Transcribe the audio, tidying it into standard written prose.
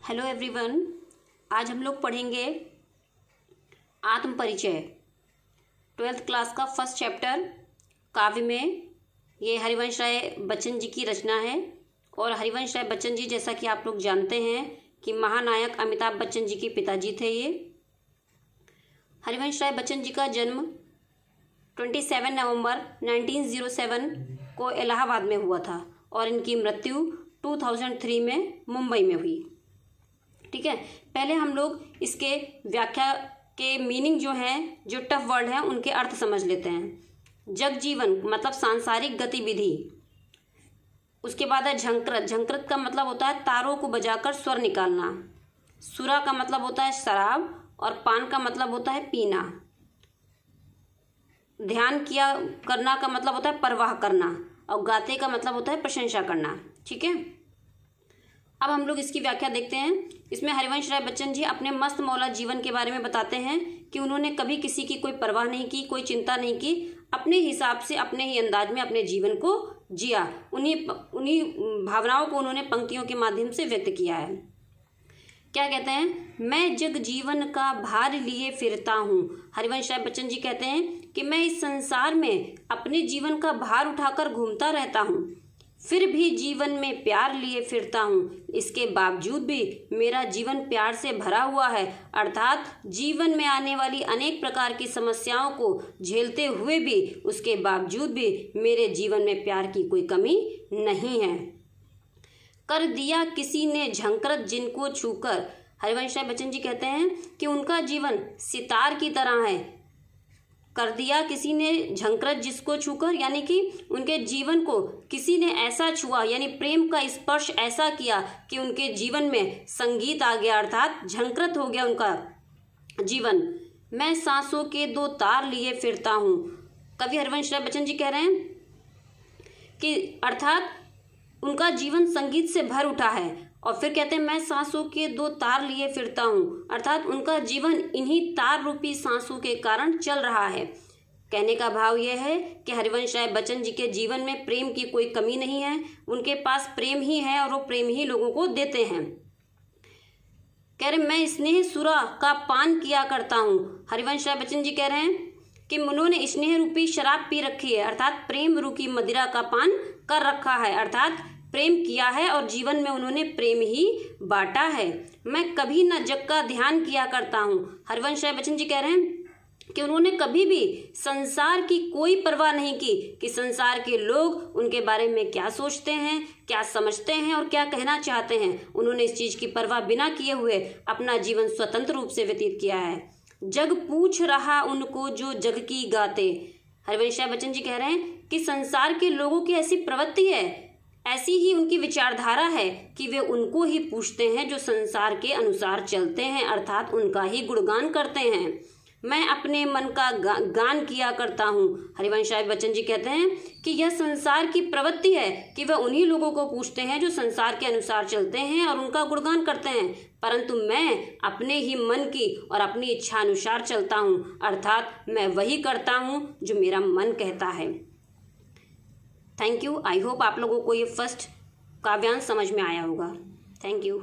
Hello everyone, आज हम लोग पढ़ेंगे आत्म परिचय 12th क्लास का फर्स्ट चैप्टर काव्य में। ये हरिवंश राय बच्चन जी की रचना है और हरिवंश राय बच्चन जी, जैसा कि आप लोग जानते हैं कि महानायक अमिताभ बच्चन जी के पिताजी थे। ये हरिवंश राय बच्चन जी का जन्म 27 नवंबर 1907 को इलाहाबाद में हुआ था और इनकी मृत्यु 2003 में मुंबई में हुई। ठीक है, पहले हम लोग इसके व्याख्या के मीनिंग जो हैं, जो टफ वर्ड हैं, उनके अर्थ समझ लेते हैं। जग जीवन मतलब सांसारिक गतिविधि। उसके बाद है झंकृत। झंकृत का मतलब होता है तारों को बजाकर स्वर निकालना। सुरा का मतलब होता है शराब और पान का मतलब होता है पीना। ध्यान किया करना का मतलब होता है परवाह करना और गाते का मतलब होता है प्रशंसा करना। ठीक है, अब हम लोग इसकी व्याख्या देखते हैं। इसमें हरिवंश राय बच्चन जी अपने मस्त मौला जीवन के बारे में बताते हैं कि उन्होंने कभी किसी की कोई परवाह नहीं की, कोई चिंता नहीं की, अपने हिसाब से अपने ही अंदाज में अपने जीवन को जिया। उन्हीं भावनाओं को उन्होंने पंक्तियों के माध्यम से व्यक्त किया है। क्या कहते हैं? मैं जग जीवन का भार लिए फिरता हूँ। हरिवंश राय बच्चन जी कहते हैं कि मैं इस संसार में अपने जीवन का भार उठाकर घूमता रहता हूँ, फिर भी जीवन में प्यार लिए फिरता हूँ। इसके बावजूद भी मेरा जीवन प्यार से भरा हुआ है, अर्थात जीवन में आने वाली अनेक प्रकार की समस्याओं को झेलते हुए भी उसके बावजूद भी मेरे जीवन में प्यार की कोई कमी नहीं है। कर दिया किसी ने झंकृत जिनको छूकर। हरिवंश राय बच्चन जी कहते हैं कि उनका जीवन सितार की तरह है। कर दिया किसी ने झंकृत जिसको छूकर, यानी कि उनके जीवन को किसी ने ऐसा छुआ, यानी प्रेम का स्पर्श ऐसा किया कि उनके जीवन में संगीत आ गया, अर्थात झंकृत हो गया उनका जीवन। मैं सांसों के दो तार लिए फिरता हूँ। कवि हरिवंश राय बच्चन जी कह रहे हैं कि अर्थात उनका जीवन संगीत से भर उठा है। और फिर कहते हैं मैं सांसों के दो तार लिए फिरता हूँ, अर्थात उनका जीवन इन्हीं तार रूपी सांसों के कारण चल रहा है। कहने का भाव यह है कि हरिवंश राय बच्चन जी के जीवन में प्रेम की कोई कमी नहीं है, उनके पास प्रेम ही है और वो प्रेम ही लोगों को देते हैं। कह रहे मैं स्नेह सुरा का पान किया करता हूँ। हरिवंश राय बच्चन जी कह रहे हैं कि उन्होंने स्नेह रूपी शराब पी रखी है, अर्थात प्रेम रूपी मदिरा का पान कर रखा है, अर्थात प्रेम किया है और जीवन में उन्होंने प्रेम ही बांटा है। मैं कभी न जग का ध्यान किया करता हूँ। हरिवंश राय बच्चन जी कह रहे हैं कि उन्होंने कभी भी संसार की कोई परवाह नहीं की कि संसार के लोग उनके बारे में क्या सोचते हैं, क्या समझते हैं और क्या कहना चाहते हैं। उन्होंने इस चीज की परवाह बिना किए हुए अपना जीवन स्वतंत्र रूप से व्यतीत किया है। जग पूछ रहा उनको जो जग की गाते। हरिवंश राय बच्चन जी कह रहे हैं कि संसार के लोगों की ऐसी प्रवृत्ति है, ऐसी ही उनकी विचारधारा है कि वे उनको ही पूछते हैं जो संसार के अनुसार चलते हैं, अर्थात उनका ही गुणगान करते हैं। मैं अपने मन का गान किया करता हूँ। हरिवंश राय बच्चन जी कहते हैं कि यह संसार की प्रवृत्ति है कि वह उन्हीं लोगों को पूछते हैं जो संसार के अनुसार चलते हैं और उनका गुणगान करते हैं, परंतु मैं अपने ही मन की और अपनी इच्छा अनुसार चलता हूँ, अर्थात मैं वही करता हूँ जो मेरा मन कहता है। Thank you. आई होप आप लोगों को ये फर्स्ट काव्यांश समझ में आया होगा। Thank you.